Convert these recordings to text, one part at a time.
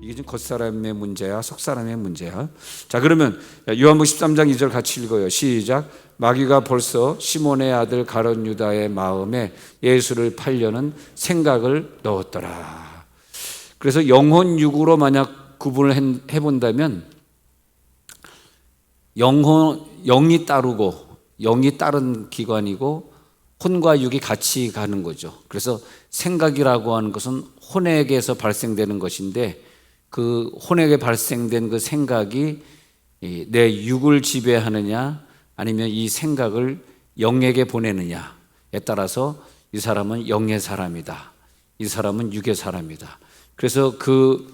이게 지금 겉사람의 문제야, 속사람의 문제야? 자, 그러면 요한복음 13장 2절 같이 읽어요. 시작. 마귀가 벌써 시몬의 아들 가룟 유다의 마음에 예수를 팔려는 생각을 넣었더라. 그래서 영혼 육으로 만약 구분을 해본다면 영이 따르고 영이 따른 기관이고 혼과 육이 같이 가는 거죠. 그래서 생각이라고 하는 것은 혼에게서 발생되는 것인데 그 혼에게 발생된 그 생각이 내 육을 지배하느냐 아니면 이 생각을 영에게 보내느냐에 따라서 이 사람은 영의 사람이다, 이 사람은 육의 사람이다. 그래서 그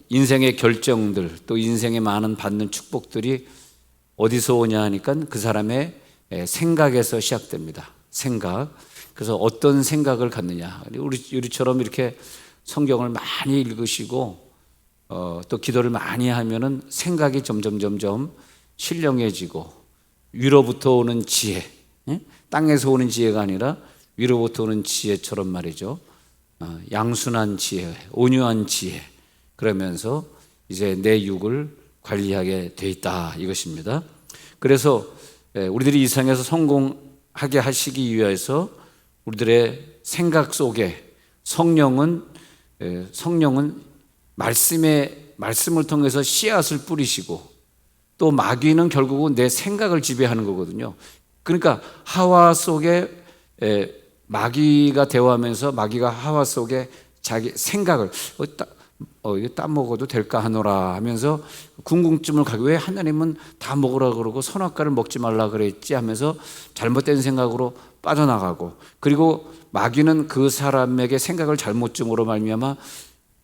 인생의 결정들 또 인생에 많은 받는 축복들이 어디서 오냐 하니까 그 사람의 생각에서 시작됩니다. 생각. 그래서 어떤 생각을 갖느냐. 우리처럼 이렇게 성경을 많이 읽으시고 또 기도를 많이 하면은 생각이 점점 신령해지고 위로부터 오는 지혜, 땅에서 오는 지혜가 아니라 위로부터 오는 지혜처럼 말이죠. 양순한 지혜, 온유한 지혜. 그러면서 이제 내 육을 관리하게 돼 있다 이것입니다. 그래서 우리들이 이 세상에서 성공하게 하시기 위해서 우리들의 생각 속에 성령은 말씀을 통해서 씨앗을 뿌리시고 또 마귀는 결국은 내 생각을 지배하는 거거든요. 그러니까 하와 속에 마귀가 대화하면서 마귀가 하와 속에 자기 생각을 이거 따 먹어도 될까 하노라 하면서 궁금증을 가지고 왜 하나님은 다 먹으라 그러고 선악과를 먹지 말라 그랬지 하면서 잘못된 생각으로 빠져나가고, 그리고 마귀는 그 사람에게 생각을 잘못 줌으로 말미암아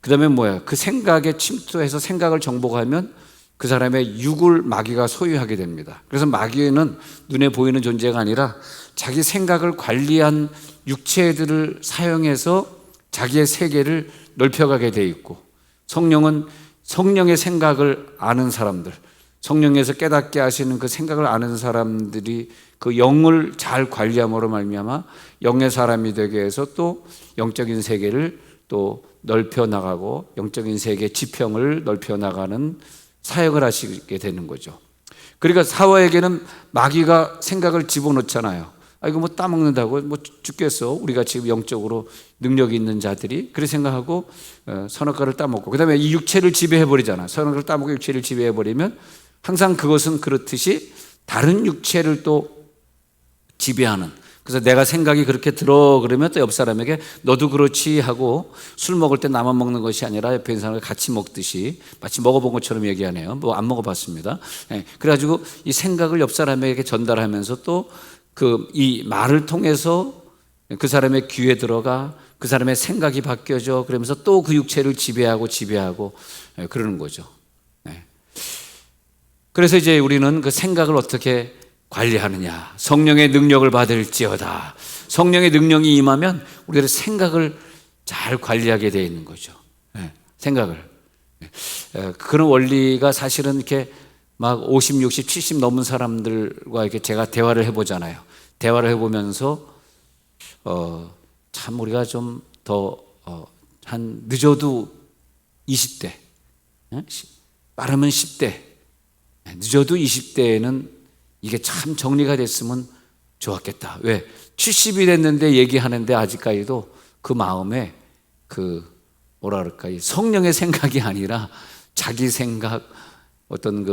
그 다음에 뭐야, 그 생각에 침투해서 생각을 정복하면 그 사람의 육을 마귀가 소유하게 됩니다. 그래서 마귀는 눈에 보이는 존재가 아니라 자기 생각을 관리한 육체들을 사용해서 자기의 세계를 넓혀가게 돼 있고, 성령은 성령의 생각을 아는 사람들, 성령에서 깨닫게 하시는 그 생각을 아는 사람들이 그 영을 잘 관리함으로 말미암아 영의 사람이 되게 해서 또 영적인 세계를 또 넓혀 나가고 영적인 세계 지평을 넓혀 나가는 사역을 하시게 되는 거죠. 그러니까 사화에게는 마귀가 생각을 집어넣잖아요. 이거 뭐 따먹는다고 뭐 죽겠어, 우리가 지금 영적으로 능력이 있는 자들이 그렇게 생각하고 선악과를 따먹고, 그 다음에 이 육체를 지배해버리잖아. 선악과를 따먹고 육체를 지배해버리면 항상 그것은 그렇듯이 다른 육체를 또 지배하는, 그래서 내가 생각이 그렇게 들어 그러면 또 옆 사람에게 너도 그렇지 하고, 술 먹을 때 나만 먹는 것이 아니라 옆에 있는 사람과 같이 먹듯이 마치 먹어본 것처럼 얘기하네요. 뭐 안 먹어봤습니다. 그래가지고 이 생각을 옆 사람에게 전달하면서 또 이 말을 통해서 그 사람의 귀에 들어가 그 사람의 생각이 바뀌어져, 그러면서 또 그 육체를 지배하고 그러는 거죠. 그래서 이제 우리는 그 생각을 어떻게 관리하느냐. 성령의 능력을 받을지어다. 성령의 능력이 임하면 우리의 생각을 잘 관리하게 되어 있는 거죠. 생각을. 그런 원리가 사실은 이렇게 막 50, 60, 70 넘은 사람들과 이렇게 제가 대화를 해보잖아요. 대화를 해보면서 참 우리가 좀 더 한 늦어도 20대, 빠르면 10대, 늦어도 20대에는 이게 참 정리가 됐으면 좋았겠다. 왜? 70이 됐는데 얘기하는데 아직까지도 그 마음에 뭐라 그럴까, 성령의 생각이 아니라 자기 생각, 어떤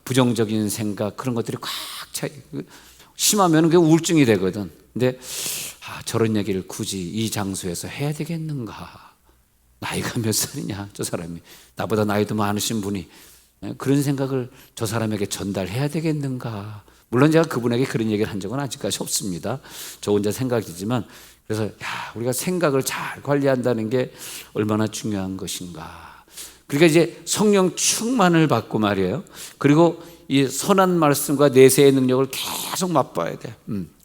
부정적인 생각, 그런 것들이 꽉 차, 심하면 그게 우울증이 되거든. 근데 저런 얘기를 굳이 이 장소에서 해야 되겠는가? 나이가 몇 살이냐, 저 사람이. 나보다 나이도 많으신 분이 그런 생각을 저 사람에게 전달해야 되겠는가? 물론 제가 그분에게 그런 얘기를 한 적은 아직까지 없습니다. 저 혼자 생각이지만, 그래서 우리가 생각을 잘 관리한다는 게 얼마나 중요한 것인가. 그러니까 이제 성령 충만을 받고 말이에요. 그리고 이 선한 말씀과 내세의 능력을 계속 맛봐야 돼.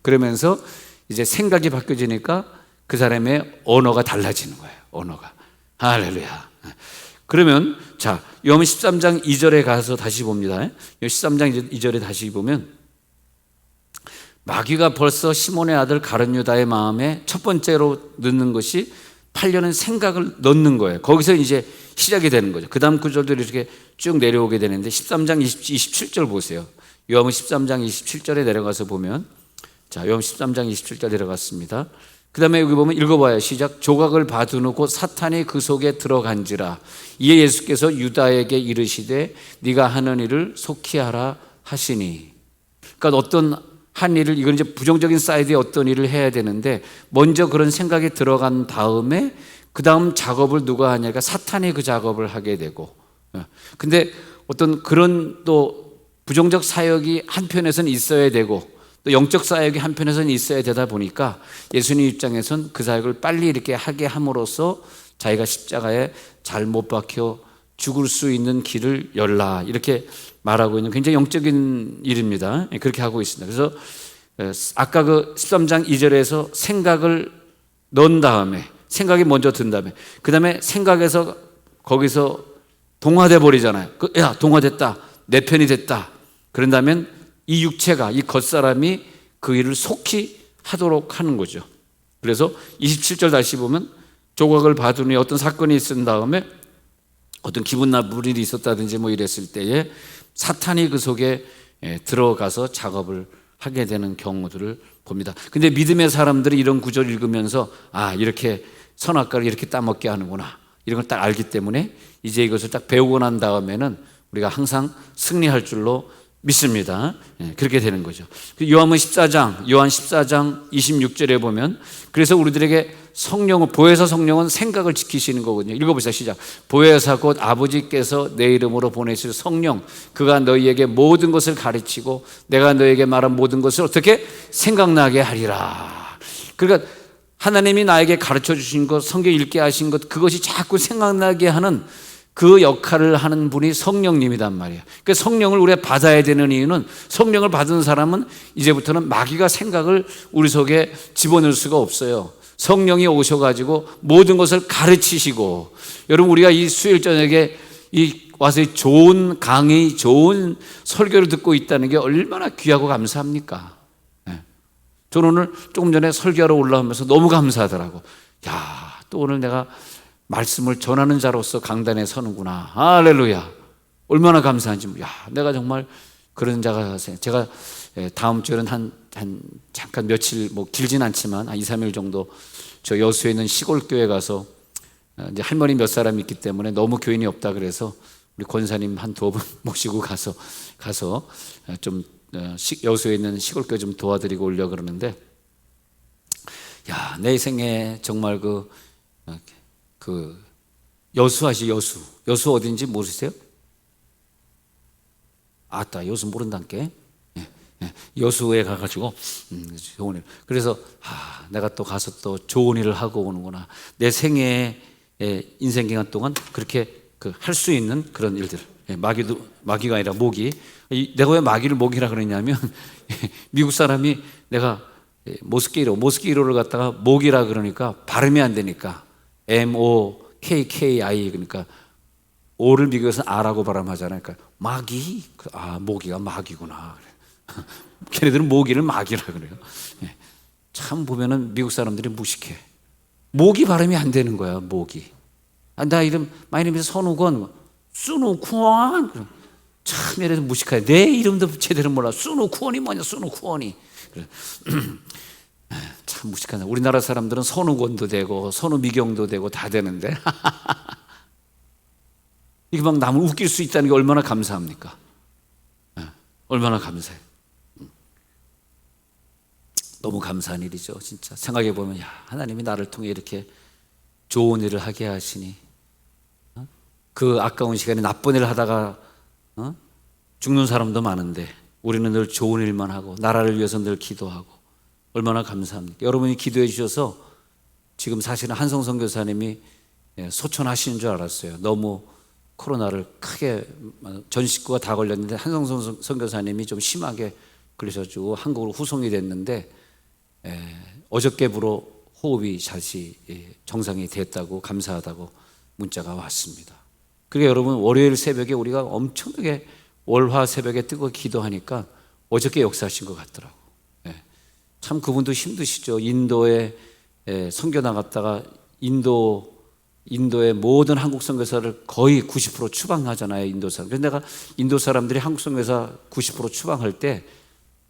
그러면서 이제 생각이 바뀌어지니까 그 사람의 언어가 달라지는 거예요. 언어가. 할렐루야. 그러면 자, 요한복음 13장 2절에 가서 다시 봅니다. 13장 2절에 다시 보면 마귀가 벌써 시몬의 아들 가룟 유다의 마음에 첫 번째로 넣는 것이 팔려는 생각을 넣는 거예요. 거기서 이제 시작이 되는 거죠. 그 다음 구절들이 이렇게 쭉 내려오게 되는데 13장 27절 보세요. 요한은 13장 27절에 내려가서 보면, 자, 요한 13장 27절 내려갔습니다. 그 다음에 여기 보면 읽어봐요. 시작. 조각을 받으누고 사탄이 그 속에 들어간지라. 이에 예수께서 유다에게 이르시되 네가 하는 일을 속히 하라 하시니. 그러니까 어떤 한 일을, 이건 이제 부정적인 사이드에 어떤 일을 해야 되는데, 먼저 그런 생각이 들어간 다음에 그 다음 작업을 누가 하냐니까 사탄이 그 작업을 하게 되고, 근데 어떤 그런 또 부정적 사역이 한편에서는 있어야 되고 또 영적 사역이 한편에서는 있어야 되다 보니까 예수님 입장에선 그 사역을 빨리 이렇게 하게 함으로써 자기가 십자가에 잘 못 박혀 죽을 수 있는 길을 열라, 이렇게 말하고 있는 굉장히 영적인 일입니다. 그렇게 하고 있습니다. 그래서 아까 그 13장 2절에서 생각을 넣은 다음에, 생각이 먼저 든 다음에, 그 다음에 생각에서 거기서 동화돼 버리잖아요. 야, 동화됐다, 내 편이 됐다. 그런다면 이 육체가, 이 겉사람이 그 일을 속히 하도록 하는 거죠. 그래서 27절 다시 보면 조각을 받으니 어떤 사건이 있은 다음에 어떤 기분 나쁜 일이 있었다든지 뭐 이랬을 때에 사탄이 그 속에 들어가서 작업을 하게 되는 경우들을 봅니다. 근데 믿음의 사람들이 이런 구절 읽으면서 아, 이렇게 선악과를 이렇게 따먹게 하는구나, 이런 걸 딱 알기 때문에 이제 이것을 딱 배우고 난 다음에는 우리가 항상 승리할 줄로 믿습니다. 그렇게 되는 거죠. 요한 14장 26절에 보면, 그래서 우리들에게 성령은, 보혜사 성령은 생각을 지키시는 거거든요. 읽어보세요. 시작. 보혜사 곧 아버지께서 내 이름으로 보내실 성령, 그가 너희에게 모든 것을 가르치고 내가 너희에게 말한 모든 것을 어떻게 생각나게 하리라. 그러니까 하나님이 나에게 가르쳐 주신 것, 성경 읽게 하신 것, 그것이 자꾸 생각나게 하는 그 역할을 하는 분이 성령님이란 말이에요. 그러니까 성령을 우리가 받아야 되는 이유는, 성령을 받은 사람은 이제부터는 마귀가 생각을 우리 속에 집어넣을 수가 없어요. 성령이 오셔가지고 모든 것을 가르치시고, 여러분 우리가 이 수요일 저녁에 와서 좋은 강의, 좋은 설교를 듣고 있다는 게 얼마나 귀하고 감사합니까? 저는 오늘 조금 전에 설교하러 올라오면서 너무 감사하더라고. 야, 또 오늘 내가 말씀을 전하는 자로서 강단에 서는구나. 할렐루야. 얼마나 감사한지. 야, 내가 정말 그런 자가, 제가 다음 주에는 잠깐 며칠, 뭐 길진 않지만 한 2, 3일 정도 저 여수에 있는 시골교회 가서, 이제 할머니 몇 사람 있기 때문에 너무 교인이 없다 그래서 우리 권사님 한 두어 분 모시고 가서 좀 여수에 있는 시골교회 좀 도와드리고 오려고 그러는데, 야, 내 생에 정말 여수 어딘지 모르세요? 아따, 여수 모른다니까. 여수에 가가지고 좋은 일. 그래서 내가 또 가서 또 좋은 일을 하고 오는구나. 내 생애 인생 기간 동안 그렇게 할 수 있는 그런 일들. 마귀가 아니라 모기. 내가 왜 마귀를 모기라 그러냐면 미국 사람이 내가 모스키로를 갖다가 모기라 그러니까 발음이 안 되니까 MOKKI, 그러니까 O를 미국에서는 R라고 발음하잖아요. 그러니까 마귀, 모기가 마귀구나. 걔네들은 모기를 마귀라 그래요. 참 보면은 미국 사람들이 무식해. 모기 발음이 안 되는 거야, 모기. 나 이름, my name is 선우건, 수누쿠원. 참 얘네들 무식해. 내 이름도 제대로 몰라. 수누쿠원이 뭐냐, 수누쿠원이. 그래. 참 무식하네. 우리나라 사람들은 선우권도 되고 선우미경도 되고 다 되는데 이게 막 남을 웃길 수 있다는 게 얼마나 감사합니까? 얼마나 감사해. 너무 감사한 일이죠. 진짜 생각해 보면, 야, 하나님이 나를 통해 이렇게 좋은 일을 하게 하시니, 그 아까운 시간에 나쁜 일을 하다가 죽는 사람도 많은데 우리는 늘 좋은 일만 하고 나라를 위해서 늘 기도하고, 얼마나 감사합니까? 여러분이 기도해 주셔서 지금 사실은 한성 선교사님이 소천하시는 줄 알았어요. 너무 코로나를 크게, 전 식구가 다 걸렸는데 한성 선교사님이 좀 심하게 걸리셔가지고 한국으로 후송이 됐는데, 어저께부로 호흡이 다시 정상이 됐다고, 감사하다고 문자가 왔습니다. 그러니까 여러분, 월요일 새벽에 우리가 엄청나게 월화 새벽에 뜨고 기도하니까 어저께 역사하신 것 같더라고. 참 그분도 힘드시죠. 인도에 선교 나갔다가 인도 인도의 모든 한국 선교사를 거의 90% 추방하잖아요, 인도 사람. 그래서 내가 인도 사람들이 한국 선교사 90% 추방할 때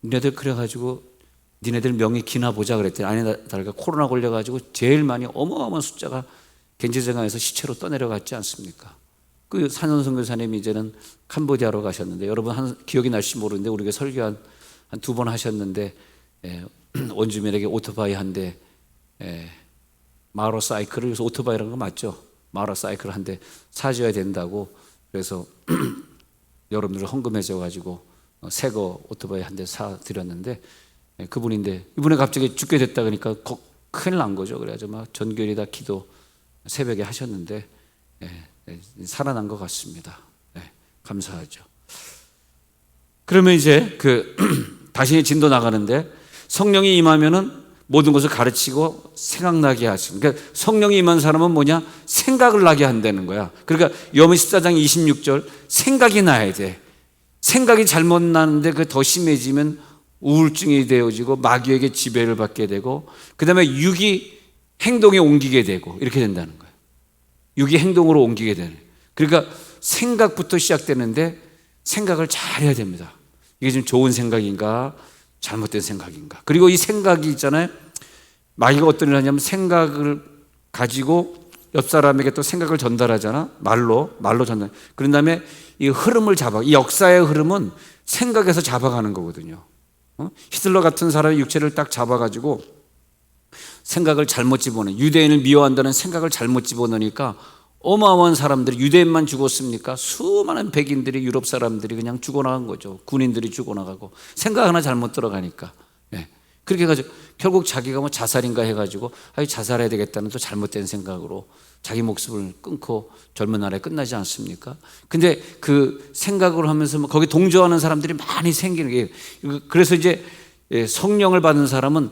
니네들 그래가지고 니네들 명의 기나 보자 그랬더니 아니 다르가 코로나 걸려가지고 제일 많이 어마어마한 숫자가 겐지정강에서 시체로 떠내려갔지 않습니까? 그 산원 선교사님이 이제는 캄보디아로 가셨는데 여러분 기억이 날지 모르는데 우리가 설교 한 두 번 하셨는데 원주민에게 오토바이 한 대 마로 사이클을, 그래서 오토바이라는 거 맞죠? 마로 사이클 한 대 사줘야 된다고 그래서 여러분들 헌금해줘 가지고 새거 오토바이 한 대 사드렸는데 그분인데 이분이 갑자기 죽게 됐다 그러니까 큰일 난 거죠. 그래가지고 막 전교리 다 기도 새벽에 하셨는데 살아난 것 같습니다. 감사하죠. 그러면 이제 다시 진도 나가는데 성령이 임하면은 모든 것을 가르치고 생각나게 하십니다. 그러니까 성령이 임한 사람은 뭐냐? 생각을 나게 한다는 거야. 그러니까 요한복음 14장 26절 생각이 나야 돼. 생각이 잘못 나는데 그 더 심해지면 우울증이 되어지고 마귀에게 지배를 받게 되고 그 다음에 육이 행동에 옮기게 되고 이렇게 된다는 거예요. 육이 행동으로 옮기게 되는. 그러니까 생각부터 시작되는데 생각을 잘 해야 됩니다. 이게 지금 좋은 생각인가 잘못된 생각인가. 그리고 이 생각이 있잖아요. 마귀가 어떤 일을 하냐면 생각을 가지고 옆 사람에게 또 생각을 전달하잖아. 말로 전달. 그런 다음에 이 흐름을 이 역사의 흐름은 생각에서 잡아가는 거거든요. 히틀러 같은 사람의 육체를 딱 잡아가지고 생각을 잘못 집어넣는, 유대인을 미워한다는 생각을 잘못 집어넣으니까 어마어마한 사람들이, 유대인만 죽었습니까? 수많은 백인들이, 유럽 사람들이 그냥 죽어나간 거죠. 군인들이 죽어나가고 생각 하나 잘못 들어가니까. 그렇게 해가지고 결국 자기가 뭐 자살인가 해가지고 자살해야 되겠다는 또 잘못된 생각으로 자기 목숨을 끊고 젊은 날에 끝나지 않습니까? 근데 그 생각을 하면서 거기 동조하는 사람들이 많이 생기는 게, 그래서 이제 성령을 받은 사람은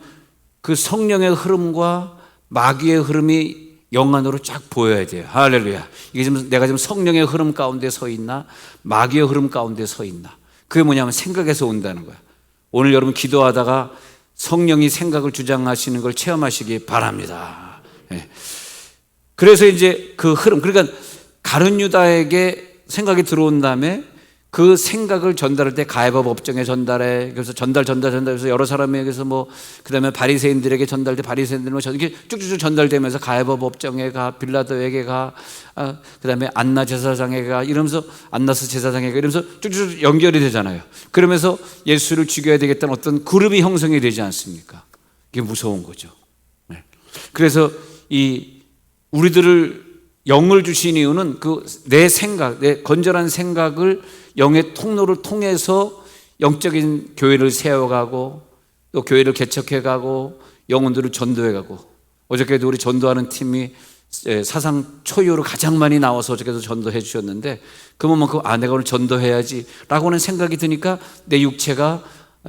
그 성령의 흐름과 마귀의 흐름이 영안으로 쫙 보여야 돼요. 할렐루야. 이게 지금 내가 지금 성령의 흐름 가운데 서 있나 마귀의 흐름 가운데 서 있나. 그게 뭐냐면 생각에서 온다는 거야. 오늘 여러분 기도하다가 성령이 생각을 주장하시는 걸 체험하시기 바랍니다. 그래서 이제 그 흐름, 그러니까 가룟 유다에게 생각이 들어온 다음에 그 생각을 전달할 때 가야바 법정에 전달해. 그래서 전달해서 여러 사람에게서 그 다음에 바리새인들에게 전달돼. 바리새인들은 이렇게 쭉쭉쭉 전달되면서 가야바 법정에 가, 빌라도에게 가, 그 다음에 안나 제사장에게 가, 이러면서 안나스 제사장에게 가, 이러면서 쭉쭉쭉 연결이 되잖아요. 그러면서 예수를 죽여야 되겠다는 어떤 그룹이 형성이 되지 않습니까? 이게 무서운 거죠. 그래서 우리들을 영을 주신 이유는 내 생각, 내 건전한 생각을 영의 통로를 통해서 영적인 교회를 세워가고 또 교회를 개척해가고 영혼들을 전도해가고, 어저께도 우리 전도하는 팀이 사상 초유로 가장 많이 나와서 어저께도 전도해 주셨는데 그만큼 내가 오늘 전도해야지 라고 하는 생각이 드니까 내 육체가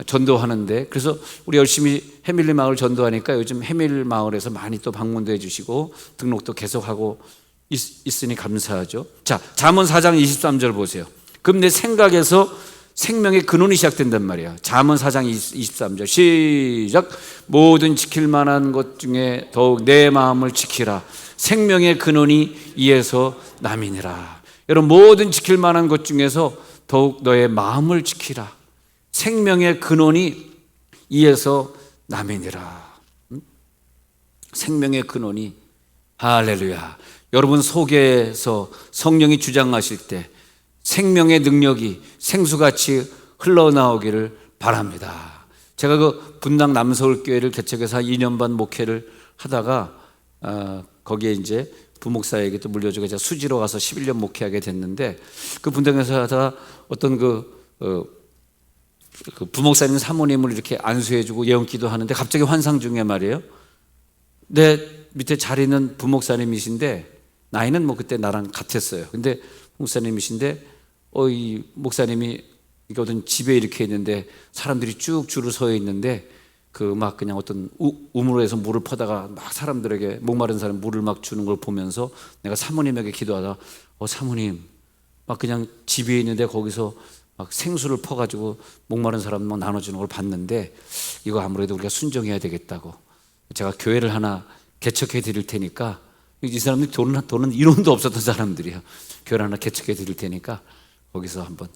전도하는데, 그래서 우리 열심히 해밀리 마을 전도하니까 요즘 해밀 마을에서 많이 또 방문도 해주시고 등록도 계속하고 있으니 감사하죠. 자, 잠언 4장 23절 보세요. 그럼 내 생각에서 생명의 근원이 시작된단 말이야. 잠언 4장 23절 시작. 모든 지킬 만한 것 중에 더욱 내 마음을 지키라. 생명의 근원이 이에서 남이니라. 여러분, 모든 지킬 만한 것 중에서 더욱 너의 마음을 지키라. 생명의 근원이 이에서 남이니라. 생명의 근원이, 할렐루야. 여러분 속에서 성령이 주장하실 때 생명의 능력이 생수같이 흘러나오기를 바랍니다. 제가 그 분당 남서울교회를 개척해서 2년 반 목회를 하다가 거기에 이제 부목사에게 또 물려주고 제가 수지로 가서 11년 목회하게 됐는데, 그 분당에서 하다가 어떤 그 부목사님 사모님을 이렇게 안수해주고 예언기도 하는데 갑자기 환상 중에 말이에요. 내 밑에 자리는 부목사님이신데 나이는 그때 나랑 같았어요. 근데 목사님이신데 이 목사님이 이게 어떤 집에 이렇게 있는데 사람들이 쭉 줄을 서 있는데 그냥 어떤 우물에서 물을 퍼다가 막 사람들에게, 목마른 사람 물을 막 주는 걸 보면서 내가 사모님에게 기도하다 사모님 막 그냥 집에 있는데 거기서 막 생수를 퍼가지고 목마른 사람 막 나눠주는 걸 봤는데 이거 아무래도 우리가 순종해야 되겠다고, 제가 교회를 하나 개척해 드릴 테니까 이 사람들이 돈은 이론도 없었던 사람들이에요. 교회 하나 개척해 드릴 테니까 거기서 한번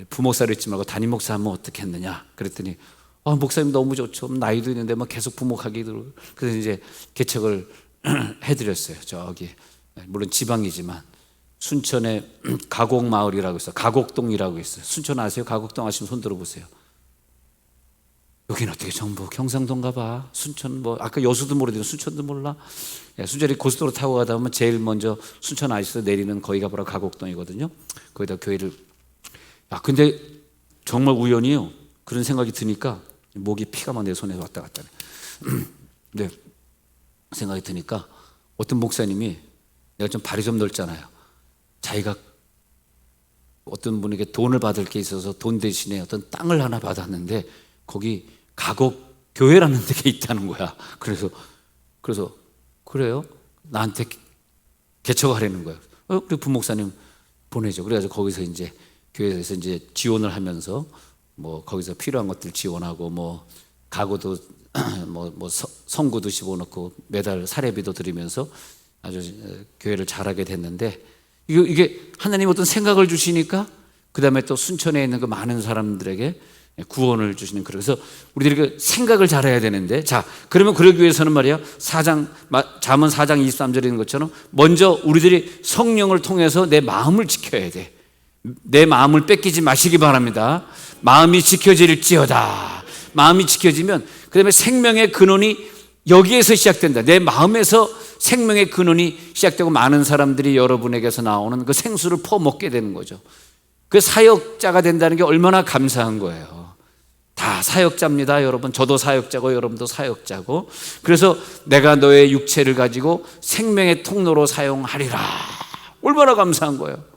부목사를 했지 말고 담임 목사 하면 어떻겠느냐 그랬더니 목사님 너무 좋죠. 나이도 있는데 뭐 계속 부목하기도. 그래서 이제 개척을 해드렸어요. 저기 물론 지방이지만 순천에 가곡마을이라고 있어요. 가곡동이라고 있어요. 순천 아세요? 가곡동 아시면 손 들어보세요. 여기는 어떻게 전부 경상도인가 봐. 순천 뭐 아까 여수도 모르는데 순천도 몰라. 순천이 고속도로 타고 가다 보면 제일 먼저 순천 아시서 내리는 거기가 바로 가곡동이거든요. 거기다 교회를 근데 정말 우연히요. 그런 생각이 드니까 목이 피가 막 내 손에 왔다 갔다 해. 근데 생각이 드니까 어떤 목사님이 내가 좀 발이 좀 넓잖아요. 자기가 어떤 분에게 돈을 받을 게 있어서 돈 대신에 어떤 땅을 하나 받았는데 거기 가곡 교회라는 데가 있다는 거야. 그래서 그래요? 나한테 개척하라는 거야. 우리 부목사님 보내줘. 그래가지고 거기서 이제 교회에서 이제 지원을 하면서 뭐 거기서 필요한 것들 지원하고 뭐 가구도 뭐 성구도 집어넣고 매달 사례비도 드리면서 아주 교회를 잘하게 됐는데 이게 하나님 어떤 생각을 주시니까 그 다음에 또 순천에 있는 그 많은 사람들에게 구원을 주시는. 그래서 우리들이 그 생각을 잘해야 되는데 자 그러면 그러기 위해서는 말이야 잠언 4장 23절에 있는 것처럼 먼저 우리들이 성령을 통해서 내 마음을 지켜야 돼. 내 마음을 뺏기지 마시기 바랍니다. 마음이 지켜질지어다. 마음이 지켜지면 그 다음에 생명의 근원이 여기에서 시작된다. 내 마음에서 생명의 근원이 시작되고 많은 사람들이 여러분에게서 나오는 그 생수를 퍼먹게 되는 거죠. 그 사역자가 된다는 게 얼마나 감사한 거예요. 다 사역자입니다, 여러분. 저도 사역자고 여러분도 사역자고. 그래서 내가 너의 육체를 가지고 생명의 통로로 사용하리라. 얼마나 감사한 거예요.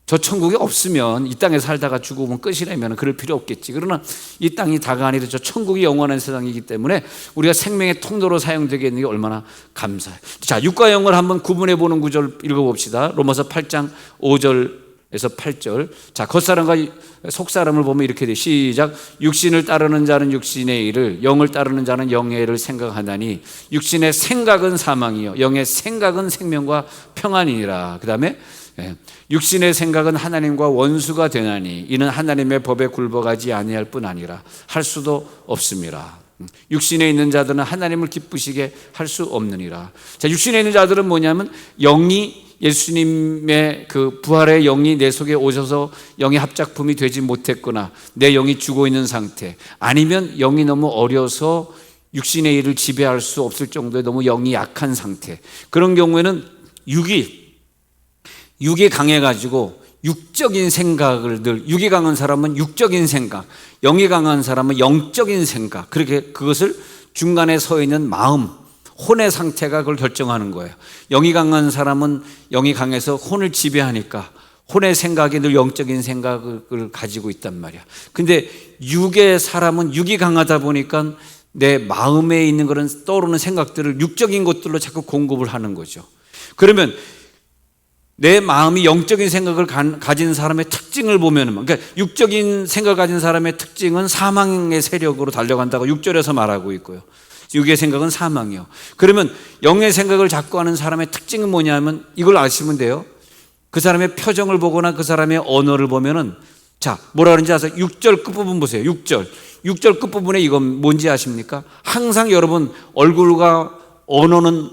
저 천국이 없으면 이 땅에 살다가 죽으면 끝이라면 그럴 필요 없겠지. 그러나 이 땅이 다가 아니라 저 천국이 영원한 세상이기 때문에 우리가 생명의 통로로 사용되게 있는 게 얼마나 감사해요. 자, 육과 영을 한번 구분해 보는 구절 읽어봅시다. 로마서 8장 5절에서 8절. 자, 겉사람과 속사람을 보면 이렇게 돼. 시작. 육신을 따르는 자는 육신의 일을, 영을 따르는 자는 영의 일을 생각하나니 육신의 생각은 사망이요 영의 생각은 생명과 평안이니라. 그 다음에 육신의 생각은 하나님과 원수가 되나니 이는 하나님의 법에 굴복하지 아니할 뿐 아니라 할 수도 없습니다. 육신에 있는 자들은 하나님을 기쁘시게 할 수 없느니라. 자, 육신에 있는 자들은 뭐냐면 영이 예수님의 그 부활의 영이 내 속에 오셔서 영의 합작품이 되지 못했거나 내 영이 죽어 있는 상태, 아니면 영이 너무 어려서 육신의 일을 지배할 수 없을 정도의 너무 영이 약한 상태. 그런 경우에는 육이 강해가지고 육적인 생각을 육이 강한 사람은 육적인 생각, 영이 강한 사람은 영적인 생각, 그렇게 그것을 중간에 서 있는 마음, 혼의 상태가 그걸 결정하는 거예요. 영이 강한 사람은 영이 강해서 혼을 지배하니까 혼의 생각이 늘 영적인 생각을 가지고 있단 말이야. 근데 육의 사람은 육이 강하다 보니까 내 마음에 있는 그런 떠오르는 생각들을 육적인 것들로 자꾸 공급을 하는 거죠. 그러면 내 마음이 영적인 생각을 가진 사람의 특징을 보면, 그러니까 육적인 생각을 가진 사람의 특징은 사망의 세력으로 달려간다고 6절에서 말하고 있고요. 육의 생각은 사망이요. 그러면 영의 생각을 자꾸 하는 사람의 특징은 뭐냐면 이걸 아시면 돼요. 그 사람의 표정을 보거나 그 사람의 언어를 보면은, 자, 뭐라 그러는지 아세요? 6절 끝부분 보세요. 6절 끝부분에 이건 뭔지 아십니까? 항상 여러분 얼굴과 언어는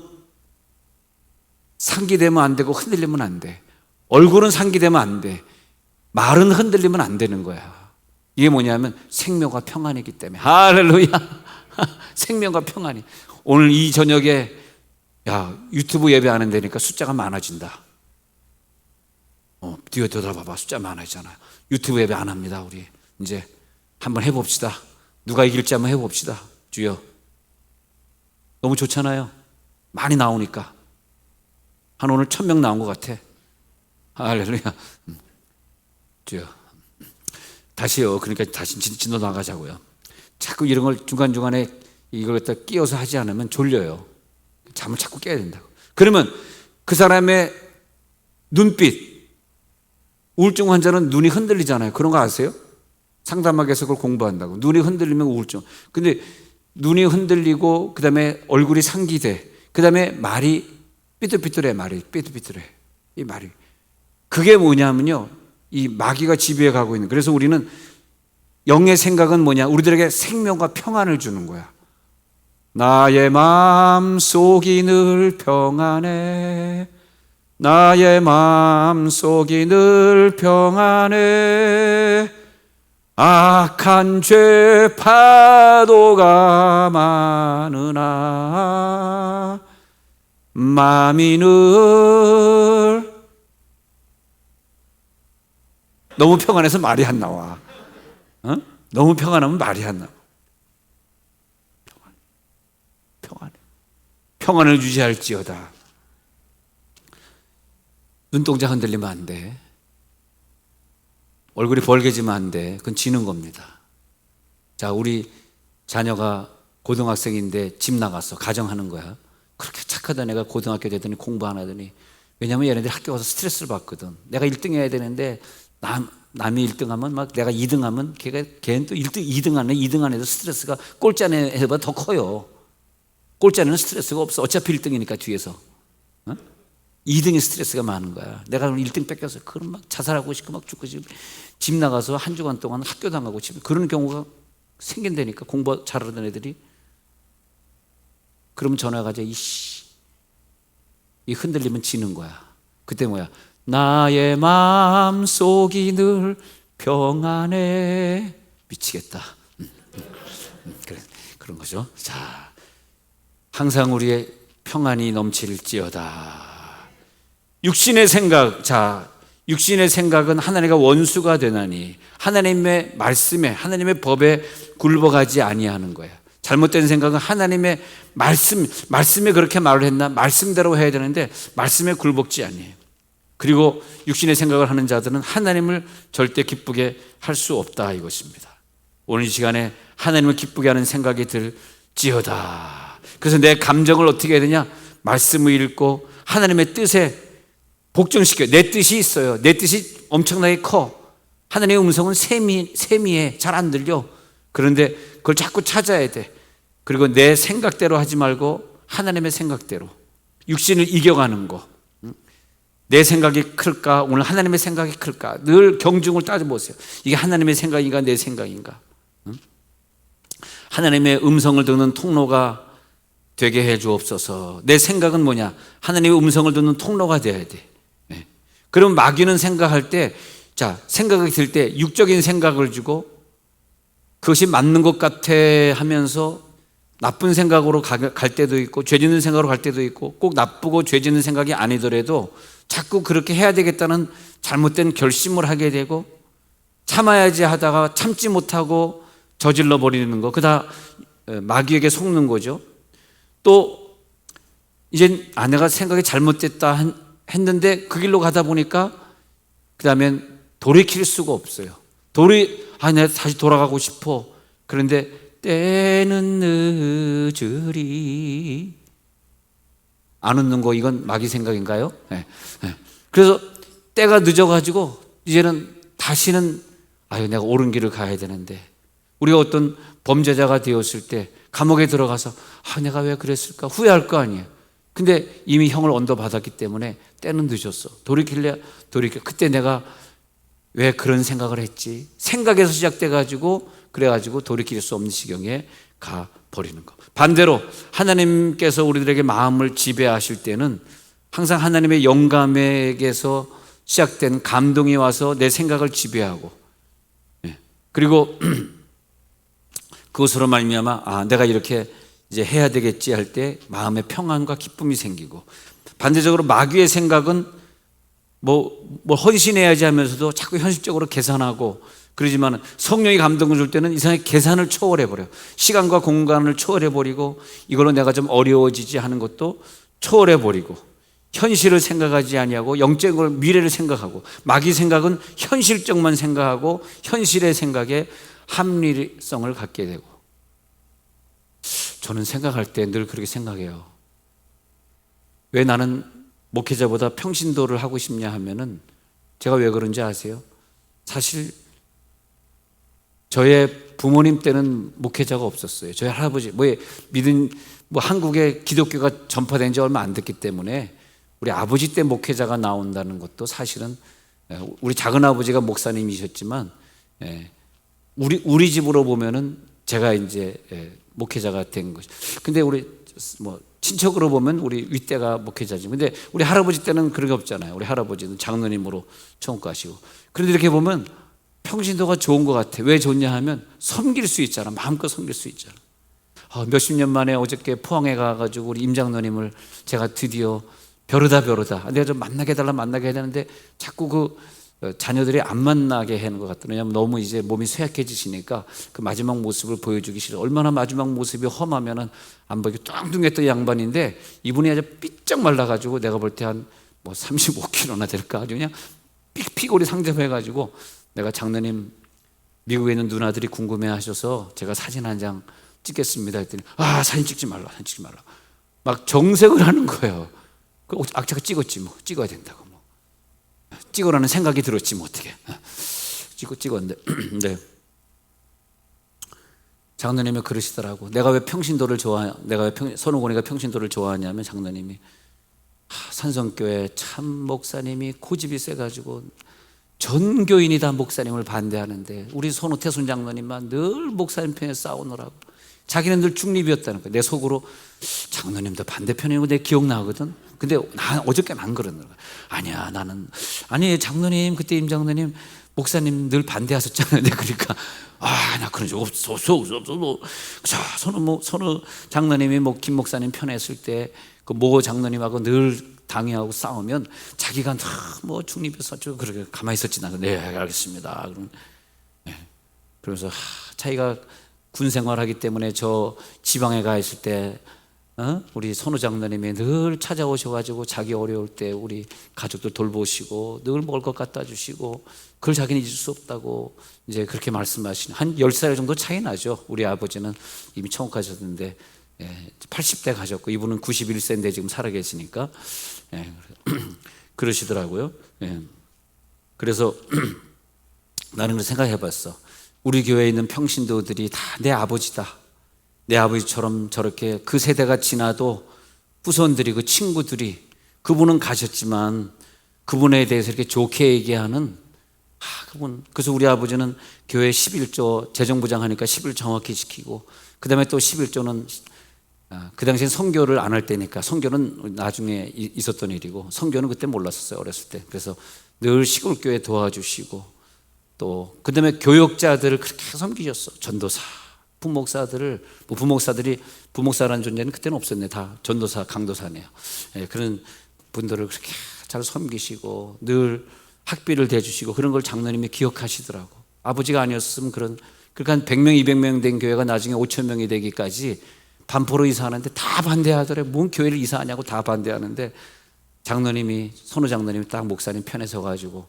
상기되면 안 되고 흔들리면 안 돼. 얼굴은 상기되면 안 돼. 말은 흔들리면 안 되는 거야. 이게 뭐냐면 생명과 평안이기 때문에. 할렐루야. 생명과 평안이. 오늘 이 저녁에 유튜브 예배 안 한다니까 숫자가 많아진다. 뒤에 되돌아봐봐. 숫자 많아지잖아요. 유튜브 예배 안 합니다. 우리 이제 한번 해봅시다. 누가 이길지 한번 해봅시다. 주여. 너무 좋잖아요. 많이 나오니까. 한 오늘 1000명 나온 것 같아. 할렐루야. 주여. 다시요. 그러니까 다시 진도 나가자고요. 자꾸 이런 걸 중간중간에 이걸 갖다 끼워서 하지 않으면 졸려요. 잠을 자꾸 깨야 된다고. 그러면 그 사람의 눈빛, 우울증 환자는 눈이 흔들리잖아요. 그런 거 아세요? 상담학에서 그걸 공부한다고. 눈이 흔들리면 우울증. 근데 눈이 흔들리고 그 다음에 얼굴이 상기돼. 그 다음에 말이 삐뚤삐뚤해 말이. 삐뚤삐뚤해 이 말이. 그게 뭐냐면요, 이 마귀가 지배해 가고 있는. 그래서 우리는 영의 생각은 뭐냐, 우리들에게 생명과 평안을 주는 거야. 나의 마음속이 늘 평안해. 나의 마음속이 늘 평안해. 악한 죄 파도가 많으나 마음이 늘. 너무 평안해서 말이 안 나와. 어? 너무 평안하면 말이 안 나와. 평안을 유지할지어다. 눈동자 흔들리면 안 돼. 얼굴이 벌개지면 안 돼. 그건 지는 겁니다. 자, 우리 자녀가 고등학생인데 집 나갔어. 가정하는 거야. 그렇게 착하던 애가 고등학교 되더니 공부 안 하더니, 왜냐면 얘네들이 학교 가서 스트레스를 받거든. 내가 1등 해야 되는데 남이 1등하면 막 내가 2등하면 걔는 또 1등, 2등 안에 2등 안에도 스트레스가 꼴찌하는 애보다 더 커요. 꼴찌하는 스트레스가 없어. 어차피 1등이니까 뒤에서. 2등이 스트레스가 많은 거야. 내가 1등 뺏겨서 그럼 막 자살하고 싶고 막 죽고 싶고, 집 나가서 한 주간 동안 학교도 안 가고 싶고 그런 경우가 생긴다니까. 공부 잘하던 애들이. 그러면 전화가 가자. 이 흔들리면 지는 거야. 그때 뭐야? 나의 마음속이 늘 평안해. 미치겠다. 그래, 그런 거죠. 자, 항상 우리의 평안이 넘칠지어다. 육신의 생각. 자, 육신의 생각은 하나님과 원수가 되나니 하나님의 말씀에, 하나님의 법에 굴복하지 아니하는 거야. 잘못된 생각은 하나님의 말씀에 그렇게 말을 했나? 말씀대로 해야 되는데 말씀에 굴복지 아니에요. 그리고 육신의 생각을 하는 자들은 하나님을 절대 기쁘게 할 수 없다 이것입니다. 오늘 이 시간에 하나님을 기쁘게 하는 생각이 들지어다. 그래서 내 감정을 어떻게 해야 되냐? 말씀을 읽고 하나님의 뜻에 복종시켜요. 내 뜻이 있어요. 내 뜻이 엄청나게 커. 하나님의 음성은 세미해. 잘 안 들려. 그런데 그걸 자꾸 찾아야 돼. 그리고 내 생각대로 하지 말고 하나님의 생각대로. 육신을 이겨가는 거. 내 생각이 클까? 오늘 하나님의 생각이 클까? 늘 경중을 따져보세요. 이게 하나님의 생각인가 내 생각인가? 하나님의 음성을 듣는 통로가 되게 해 주옵소서. 내 생각은 뭐냐? 하나님의 음성을 듣는 통로가 돼야 돼. 그럼 마귀는 생각할 때, 자, 생각이 들 때 육적인 생각을 주고 그것이 맞는 것 같아 하면서 나쁜 생각으로 갈 때도 있고 죄 짓는 생각으로 갈 때도 있고, 꼭 나쁘고 죄 짓는 생각이 아니더라도 자꾸 그렇게 해야 되겠다는 잘못된 결심을 하게 되고, 참아야지 하다가 참지 못하고 저질러 버리는 거, 그다 마귀에게 속는 거죠. 또 이제 내가 생각이 잘못됐다 했는데 그 길로 가다 보니까 그 다음엔 돌이킬 수가 없어요. 내가 다시 돌아가고 싶어. 그런데 때는 늦으리. 안 웃는 거, 이건 마귀 생각인가요? 네. 그래서 때가 늦어가지고 이제는 다시는 내가 옳은 길을 가야 되는데, 우리가 어떤 범죄자가 되었을 때 감옥에 들어가서 내가 왜 그랬을까 후회할 거 아니에요. 근데 이미 형을 언도받았기 때문에 때는 늦었어. 그때 내가 왜 그런 생각을 했지? 생각에서 시작돼가지고 그래가지고 돌이킬 수 없는 지경에 가버리는 거. 반대로 하나님께서 우리들에게 마음을 지배하실 때는 항상 하나님의 영감에게서 시작된 감동이 와서 내 생각을 지배하고, 그리고 그것으로 말미암아 내가 이렇게 이제 해야 되겠지 할 때 마음의 평안과 기쁨이 생기고, 반대적으로 마귀의 생각은 헌신해야지 하면서도 자꾸 현실적으로 계산하고 그러지만, 성령이 감동을 줄 때는 이상하게 계산을 초월해버려요. 시간과 공간을 초월해버리고, 이걸로 내가 좀 어려워지지 하는 것도 초월해버리고, 현실을 생각하지 아니하고 영적인 걸, 미래를 생각하고, 마귀 생각은 현실적만 생각하고 현실의 생각에 합리성을 갖게 되고. 저는 생각할 때 늘 그렇게 생각해요. 왜 나는 목회자보다 평신도를 하고 싶냐 하면은, 제가 왜 그런지 아세요? 사실 저의 부모님 때는 목회자가 없었어요. 저희 할아버지, 한국에 기독교가 전파된 지 얼마 안 됐기 때문에 우리 아버지 때 목회자가 나온다는 것도 사실은 우리 작은 아버지가 목사님이셨지만 우리 집으로 보면은 제가 이제 목회자가 된 것이. 근데 우리 뭐 친척으로 보면 우리 윗대가 목회자지. 근데 우리 할아버지 때는 그런 게 없잖아요. 우리 할아버지는 장로님으로 천국 가시고. 그런데 이렇게 보면 평신도가 좋은 것 같아. 왜 좋냐 하면 섬길 수 있잖아. 마음껏 섬길 수 있잖아. 몇십 년 만에 어저께 포항에 가가지고 우리 임장로님을 제가 드디어 벼르다 내가 좀 만나게 해달라 만나게 해야 되는데 자꾸 그 자녀들이 안 만나게 하는 것 같더라고요. 왜냐하면 너무 이제 몸이 쇠약해지시니까 그 마지막 모습을 보여주기 싫어. 얼마나 마지막 모습이 험하면은 안 보이게 뚱뚱했던 양반인데 이분이 아주 삐쩍 말라가지고 내가 볼 때 한 뭐 35kg나 될까 아주 그냥 피골이 상접해가지고 내가 장로님 미국에 있는 누나들이 궁금해하셔서 제가 사진 한 장 찍겠습니다 했더니 사진 찍지 말라 막 정색을 하는 거예요. 제가 찍었지 뭐 찍어야 된다고 뭐 찍으라는 생각이 들었지 뭐 어떻게 찍었는데 네. 장로님이 그러시더라고. 내가 왜 선우곤이가 평신도를 좋아하냐면 장로님이 산성교회 참 목사님이 고집이 세가지고 전 교인이 다 목사님을 반대하는데 우리 손우태순 장로님만 늘 목사님 편에 싸우느라고 자기는 늘 중립이었다는 거야. 내 속으로 장로님도 반대편이고 내 기억나거든. 근데 난 어저께는 안 그러는 거야. 아니야 나는 아니 장로님 그때 임 장로님 목사님 늘 반대하셨잖아요. 그러니까 나 그런 적 없어. 선우 장로님이 김 목사님 편에 있을 때 그 모 장로님하고 늘 당회하고 싸우면 자기가 뭐 중립해서 그렇게 가만히 있었지. 나는 네 알겠습니다. 그러면서 자기가 군 생활하기 때문에 저 지방에 가 있을 때 우리 선우 장로님이 늘 찾아오셔가지고 자기 어려울 때 우리 가족들 돌보시고 늘 먹을 것 갖다 주시고 그걸 자기는 잊을 수 없다고 이제 그렇게 말씀하시는. 한 10살 정도 차이 나죠. 우리 아버지는 이미 천국 가셨는데 80대 가셨고 이분은 91세인데 지금 살아계시니까 그러시더라고요. 그래서 나는 생각해봤어. 우리 교회에 있는 평신도들이 다 내 아버지다. 내 아버지처럼 저렇게 그 세대가 지나도 후손들이 그 친구들이 그분은 가셨지만 그분에 대해서 이렇게 좋게 얘기하는 그분. 그래서 우리 아버지는 교회 11조 재정부장하니까 11조 정확히 지키고 그 다음에 또 11조는 그 당시엔 선교를 안 할 때니까 선교는 나중에 있었던 일이고 선교는 그때 몰랐었어요. 어렸을 때. 그래서 늘 시골교회 도와주시고 또 그 다음에 교역자들을 그렇게 섬기셨어. 전도사, 부목사들을 부목사라는 존재는 그때는 없었네. 다 전도사, 강도사네요. 그런 분들을 그렇게 잘 섬기시고 늘 학비를 대주시고 그런 걸 장로님이 기억하시더라고. 아버지가 아니었으면 그러니까 한 100명, 200명 된 교회가 나중에 5,000명이 되기까지 반포로 이사하는데 다 반대하더래. 뭔 교회를 이사하냐고 다 반대하는데 선우 장로님이 딱 목사님 편에 서가지고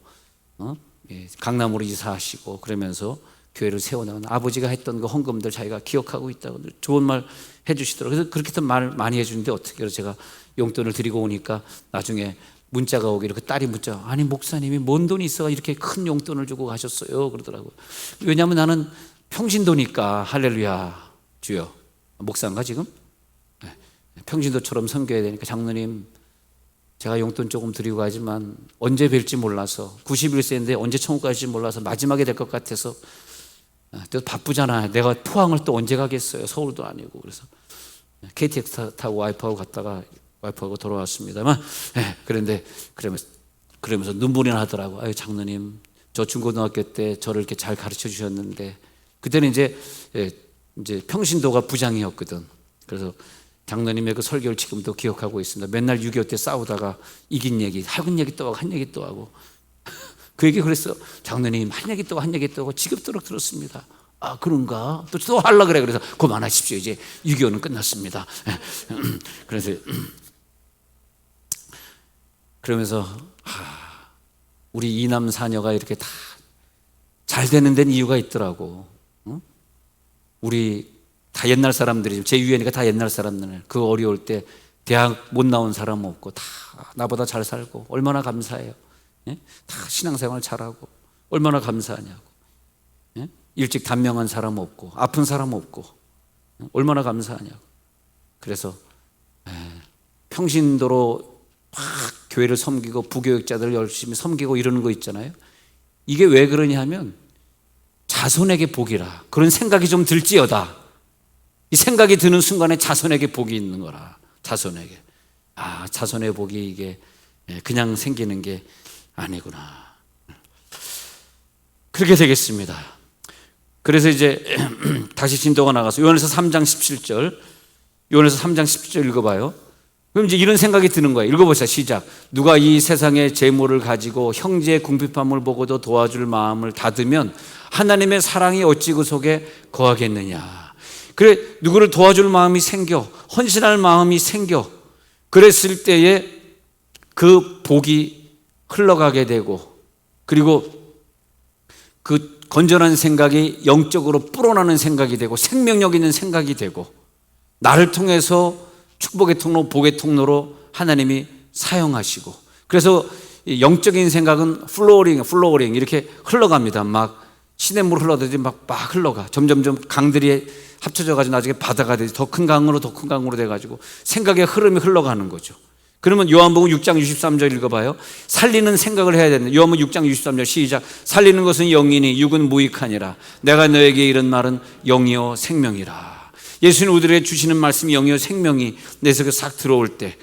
강남으로 이사하시고 그러면서 교회를 세워나가는 아버지가 했던 그 헌금들 자기가 기억하고 있다고 좋은 말 해주시더라고요. 그래서 그렇게 말 많이 해주는데 어떻게 해서 제가 용돈을 드리고 오니까 나중에 문자가 오기로 그 딸이 문자 아니 목사님이 뭔 돈이 있어 이렇게 큰 용돈을 주고 가셨어요 그러더라고요. 왜냐하면 나는 평신도니까 할렐루야 주여 목사인가 지금? 평신도처럼 섬겨야 되니까 장로님 제가 용돈 조금 드리고 가지만 언제 뵐지 몰라서 91세인데 언제 천국 갈지 몰라서 마지막에 될 것 같아서 또 바쁘잖아. 내가 포항을 또 언제 가겠어요. 서울도 아니고. 그래서 KTX 타고 와이프하고 갔다가 와이프하고 돌아왔습니다만 그런데 그러면서 눈물이 나더라고. 아유 장로님 저 중고등학교 때 저를 이렇게 잘 가르쳐 주셨는데 그때는 이제 평신도가 부장이었거든. 그래서 장로님의 그 설교를 지금도 기억하고 있습니다. 맨날 6.25 때 싸우다가 이긴 얘기, 하군 얘기 또 하고 한 얘기 또 하고 그 얘기 그랬어. 장로님 한 얘기 또 한 얘기 또 하고 지겹도록 들었습니다. 아 그런가? 또 하려고 그래. 그래서 그만하십시오. 이제 6.25는 끝났습니다. 그러면서 우리 이남 사녀가 이렇게 다 잘 되는 데는 이유가 있더라고. 우리 다 옛날 사람들이 제 유엔이가 다 옛날 사람들 그 어려울 때 대학 못 나온 사람 없고 다 나보다 잘 살고 얼마나 감사해요. 다 신앙생활 잘하고 얼마나 감사하냐고. 일찍 단명한 사람 없고 아픈 사람 없고 얼마나 감사하냐고. 그래서 평신도로 막 교회를 섬기고 부교육자들을 열심히 섬기고 이러는 거 있잖아요. 이게 왜 그러냐 하면 자손에게 복이라. 그런 생각이 좀 들지어다. 이 생각이 드는 순간에 자손에게 복이 있는 거라. 자손에게. 자손의 복이 이게 그냥 생기는 게 아니구나. 그렇게 되겠습니다. 그래서 이제 다시 진도가 나가서 요한에서 3장 17절, 요한에서 3장 17절 읽어봐요. 그럼 이제 이런 생각이 드는 거예요. 읽어보세요. 시작. 누가 이 세상의 재물을 가지고 형제의 궁핍함을 보고도 도와줄 마음을 닫으면 하나님의 사랑이 어찌 그 속에 거하겠느냐. 그래, 누구를 도와줄 마음이 생겨, 헌신할 마음이 생겨, 그랬을 때에 그 복이 흘러가게 되고, 그리고 그 건전한 생각이 영적으로 불어나는 생각이 되고 생명력 있는 생각이 되고 나를 통해서 축복의 통로, 복의 통로로 하나님이 사용하시고, 그래서 영적인 생각은 플로어링 이렇게 흘러갑니다. 막 시냇물 흘러가듯이 막 흘러가. 점점점 강들이 합쳐져가지고 나중에 바다가 되지, 더 큰 강으로 돼가지고 생각의 흐름이 흘러가는 거죠. 그러면 요한복음 6장 63절 읽어봐요. 살리는 생각을 해야 되는데, 요한복음 6장 63절 시작. 살리는 것은 영이니 육은 무익하니라. 내가 너에게 이런 말은 영이요 생명이라. 예수님 우리에게 주시는 말씀이 영이요 생명이 내 속에 싹 들어올 때,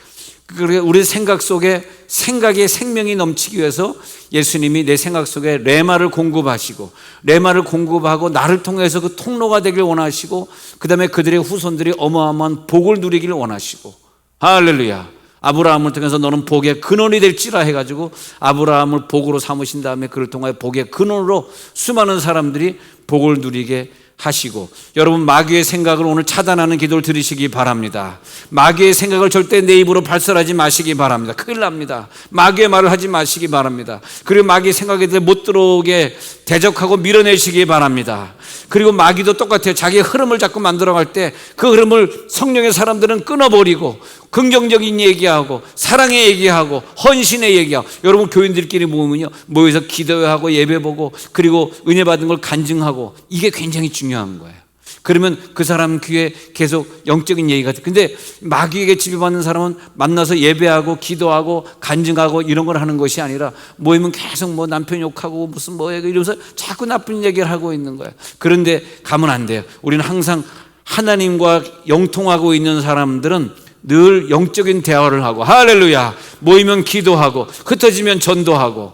우리 생각 속에 생각의 생명이 넘치기 위해서 예수님이 내 생각 속에 레마를 공급하시고, 레마를 공급하고 나를 통해서 그 통로가 되길 원하시고, 그 다음에 그들의 후손들이 어마어마한 복을 누리기를 원하시고, 할렐루야. 아브라함을 통해서 너는 복의 근원이 될지라 해가지고 아브라함을 복으로 삼으신 다음에 그를 통하여 복의 근원으로 수많은 사람들이 복을 누리게 하시고, 여러분 마귀의 생각을 오늘 차단하는 기도를 드리시기 바랍니다. 마귀의 생각을 절대 내 입으로 발설하지 마시기 바랍니다. 큰일 납니다. 마귀의 말을 하지 마시기 바랍니다. 그리고 마귀의 생각에 대해 못 들어오게 대적하고 밀어내시기 바랍니다. 그리고 마귀도 똑같아요. 자기의 흐름을 자꾸 만들어갈 때 그 흐름을 성령의 사람들은 끊어버리고 긍정적인 얘기하고 사랑의 얘기하고 헌신의 얘기하고, 여러분 교인들끼리 모여서 기도하고 예배보고 그리고 은혜 받은 걸 간증하고, 이게 굉장히 중요한 거예요. 그러면 그 사람 귀에 계속 영적인 얘기가 돼. 근데 마귀에게 지배받는 사람은 만나서 예배하고 기도하고 간증하고 이런 걸 하는 것이 아니라 모이면 계속 뭐 남편 욕하고 무슨 이러면서 자꾸 나쁜 얘기를 하고 있는 거예요. 그런데 가면 안 돼요. 우리는 항상 하나님과 영통하고 있는 사람들은 늘 영적인 대화를 하고, 할렐루야. 모이면 기도하고 흩어지면 전도하고,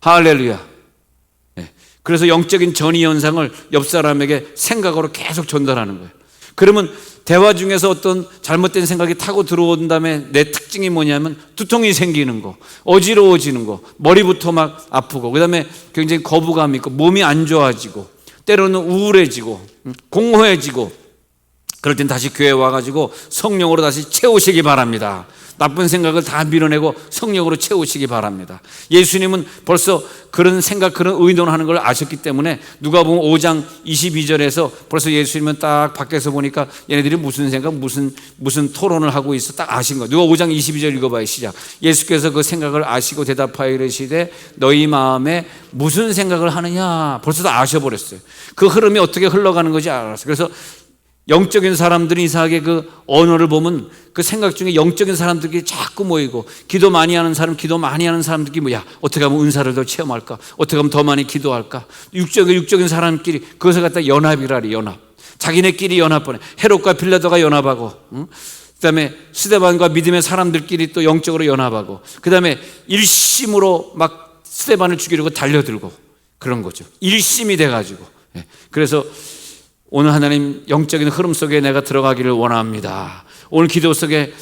할렐루야. 그래서 영적인 전이 현상을 옆 사람에게 생각으로 계속 전달하는 거예요. 그러면 대화 중에서 어떤 잘못된 생각이 타고 들어온 다음에 내 특징이 뭐냐면 두통이 생기는 거, 어지러워지는 거, 머리부터 막 아프고, 그 다음에 굉장히 거부감이 있고 몸이 안 좋아지고 때로는 우울해지고 공허해지고, 그럴 땐 다시 교회에 와가지고 성령으로 다시 채우시기 바랍니다. 나쁜 생각을 다 밀어내고 성령으로 채우시기 바랍니다. 예수님은 벌써 그런 생각, 그런 의논하는 걸 아셨기 때문에 누가복음 5장 22절에서 벌써 예수님은 딱 밖에서 보니까 얘네들이 무슨 생각, 무슨 토론을 하고 있어 딱 아신 거예요. 누가 5장 22절 읽어봐요. 시작. 예수께서 그 생각을 아시고 대답하여 이르시되 너희 마음에 무슨 생각을 하느냐. 벌써 다 아셔버렸어요. 그 흐름이 어떻게 흘러가는 건지 알았어요. 그래서 영적인 사람들이 이상하게 그 언어를 보면 그 생각 중에 영적인 사람들끼리 자꾸 모이고, 기도 많이 하는 사람들끼리 뭐야 어떻게 하면 은사를 더 체험할까, 어떻게 하면 더 많이 기도할까, 육적인 사람끼리 그것을 갖다 연합이라리. 연합. 자기네끼리 연합하네. 헤롯과 빌라도가 연합하고, 그 다음에 스데반과 믿음의 사람들끼리 또 영적으로 연합하고, 그 다음에 일심으로 막 스데반을 죽이려고 달려들고 그런 거죠. 일심이 돼가지고. 그래서 오늘 하나님 영적인 흐름 속에 내가 들어가기를 원합니다. 오늘 기도 속에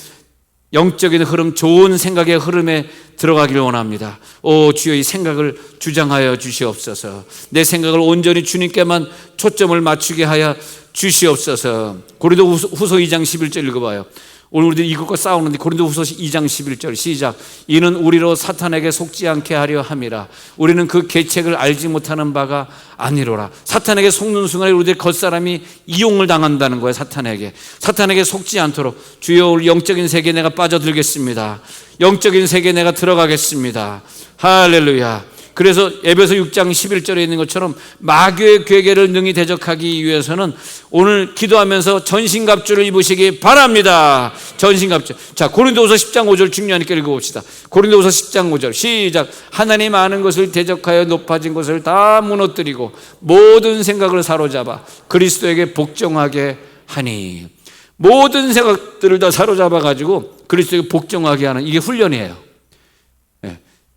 영적인 흐름, 좋은 생각의 흐름에 들어가기를 원합니다. 오 주여, 이 생각을 주장하여 주시옵소서. 내 생각을 온전히 주님께만 초점을 맞추게 하여 주시옵소서. 고린도후서 2장 11절 읽어봐요. 오늘 우리들이 이것과 싸우는데 고린도후서 2장 11절 시작. 이는 우리로 사탄에게 속지 않게 하려 함이라. 우리는 그 계책을 알지 못하는 바가 아니로라. 사탄에게 속는 순간에 우리들 겉사람이 이용을 당한다는 거예요. 사탄에게 속지 않도록 주여 우리 영적인 세계에 내가 빠져들겠습니다. 영적인 세계에 내가 들어가겠습니다. 할렐루야. 그래서 에베소 6장 11절에 있는 것처럼 마귀의 괴계를 능히 대적하기 위해서는 오늘 기도하면서 전신갑주를 입으시기 바랍니다. 전신갑주. 자, 고린도후서 10장 5절 중요하니까 읽어봅시다. 고린도후서 10장 5절 시작. 하나님 아는 것을 대적하여 높아진 것을 다 무너뜨리고 모든 생각을 사로잡아 그리스도에게 복종하게 하니. 모든 생각들을 다 사로잡아 가지고 그리스도에게 복종하게 하는, 이게 훈련이에요.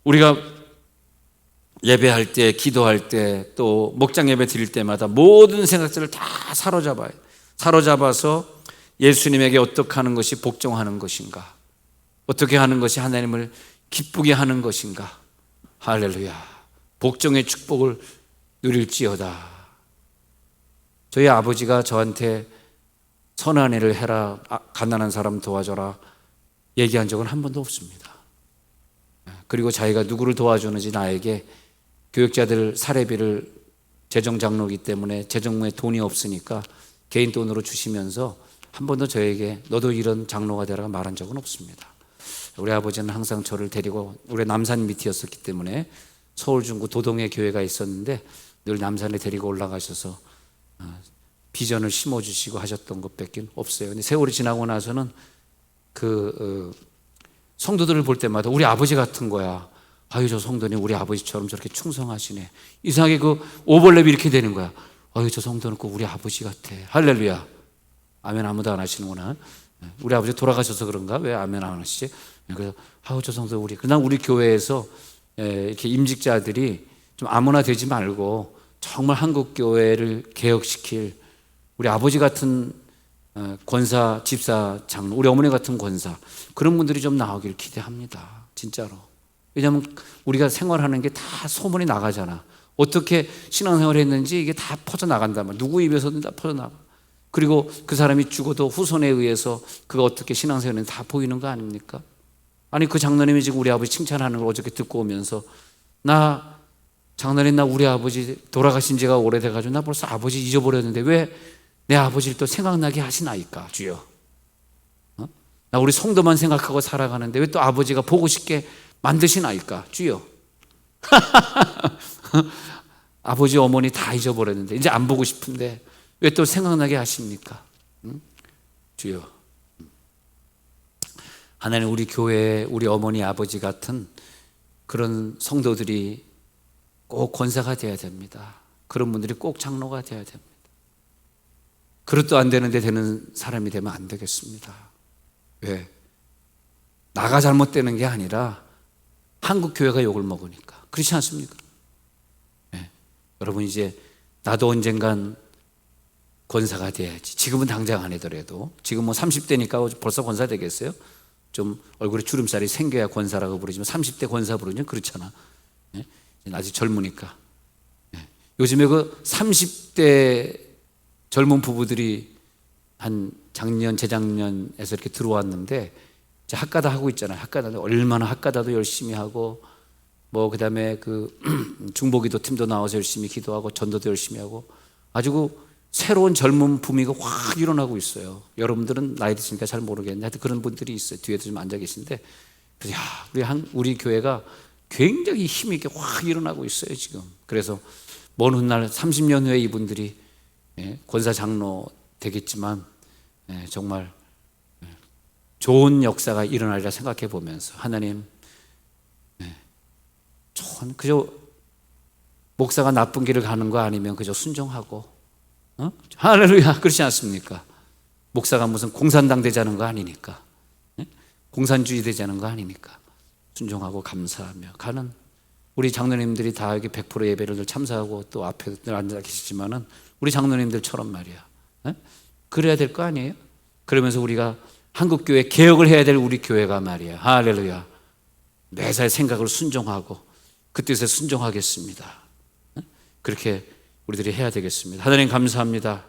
우리가 예배할 때, 기도할 때, 또 목장 예배 드릴 때마다 모든 생각들을 다 사로잡아요. 사로잡아서 예수님에게 어떻게 하는 것이 복종하는 것인가, 어떻게 하는 것이 하나님을 기쁘게 하는 것인가. 할렐루야. 복종의 축복을 누릴지어다. 저희 아버지가 저한테 선한 일을 해라, 가난한 사람 도와줘라 얘기한 적은 한 번도 없습니다. 그리고 자기가 누구를 도와주는지 나에게 교육자들 사례비를 재정장로이기 때문에 재정부에 돈이 없으니까 개인 돈으로 주시면서 한 번도 저에게 너도 이런 장로가 되라고 말한 적은 없습니다. 우리 아버지는 항상 저를 데리고, 우리 남산 밑이었었기 때문에 서울 중구 도동에 교회가 있었는데 늘 남산에 데리고 올라가셔서 비전을 심어주시고 하셨던 것밖에 없어요. 근데 세월이 지나고 나서는 성도들을 볼 때마다 우리 아버지 같은 거야. 아유, 저 성도는 우리 아버지처럼 저렇게 충성하시네. 이상하게 그 오버랩이 이렇게 되는 거야. 아유, 저 성도는 꼭 우리 아버지 같아. 할렐루야. 아멘. 아무도 안 하시는구나. 우리 아버지 돌아가셔서 그런가? 왜 아멘 안 하시지? 그래서 아유, 저 성도 그냥 우리 교회에서 이렇게 임직자들이 좀 아무나 되지 말고 정말 한국 교회를 개혁시킬 우리 아버지 같은 권사, 집사, 장로, 우리 어머니 같은 권사, 그런 분들이 좀 나오길 기대합니다. 진짜로. 왜냐하면 우리가 생활하는 게 다 소문이 나가잖아. 어떻게 신앙생활을 했는지 이게 다 퍼져나간단 말이야. 누구 입에서든 다 퍼져나가. 그리고 그 사람이 죽어도 후손에 의해서 그가 어떻게 신앙생활을 다 보이는 거 아닙니까? 아니, 그 장로님이 지금 우리 아버지 칭찬하는 걸 어저께 듣고 오면서, 장로님, 나 우리 아버지 돌아가신 지가 오래돼가지고 나 벌써 아버지 잊어버렸는데 왜 내 아버지를 또 생각나게 하시나이까, 주여. 나 우리 성도만 생각하고 살아가는데 왜 또 아버지가 보고 싶게 만드시나이까, 주여. 아버지 어머니 다 잊어버렸는데 이제 안 보고 싶은데 왜 또 생각나게 하십니까? 주여. 하나님, 우리 교회에 우리 어머니 아버지 같은 그런 성도들이 꼭 권사가 되어야 됩니다. 그런 분들이 꼭 장로가 되어야 됩니다. 그릇도 안 되는데 되는 사람이 되면 안 되겠습니다. 왜? 나가 잘못되는 게 아니라 한국 교회가 욕을 먹으니까. 그렇지 않습니까? 네. 여러분, 이제 나도 언젠간 권사가 돼야지. 지금은 당장 안 하더라도, 지금 뭐 30대니까 벌써 권사 되겠어요? 좀 얼굴에 주름살이 생겨야 권사라고 부르지만 30대 권사 부르면 그렇잖아. 네? 아직 젊으니까. 네. 요즘에 그 30대 젊은 부부들이 한 작년, 재작년에서 이렇게 들어왔는데 이제 학가다 하고 있잖아요. 학가다 얼마나 학가다도 열심히 하고, 뭐 그다음에 그 중보기도 팀도 나와서 열심히 기도하고 전도도 열심히 하고, 아주 새로운 젊은 부미가 확 일어나고 있어요. 여러분들은 나이 드시니까 잘 모르겠는데 하여튼 그런 분들이 있어요. 뒤에도 좀 앉아 계신데, 그래서 우리 교회가 굉장히 힘 있게 확 일어나고 있어요 지금. 그래서 먼 훗날 30년 후에 이분들이 권사 장로 되겠지만 정말 좋은 역사가 일어나리라 생각해 보면서, 하나님, 그저 목사가 나쁜 길을 가는 거 아니면 그저 순종하고, 할렐루야, 그렇지 않습니까? 목사가 무슨 공산당 되자는 거 아니니까, 공산주의 되자는 거 아니니까 순종하고 감사하며 가는 우리 장로님들이 다 여기 100% 예배를 늘 참석하고 또 앞에 늘 앉아 계시지만은 우리 장로님들처럼 말이야, 그래야 될 거 아니에요? 그러면서 우리가 한국교회 개혁을 해야 될 우리 교회가 말이야, 할렐루야, 매사에 생각을 순종하고 그 뜻에 순종하겠습니다. 그렇게 우리들이 해야 되겠습니다. 하나님 감사합니다.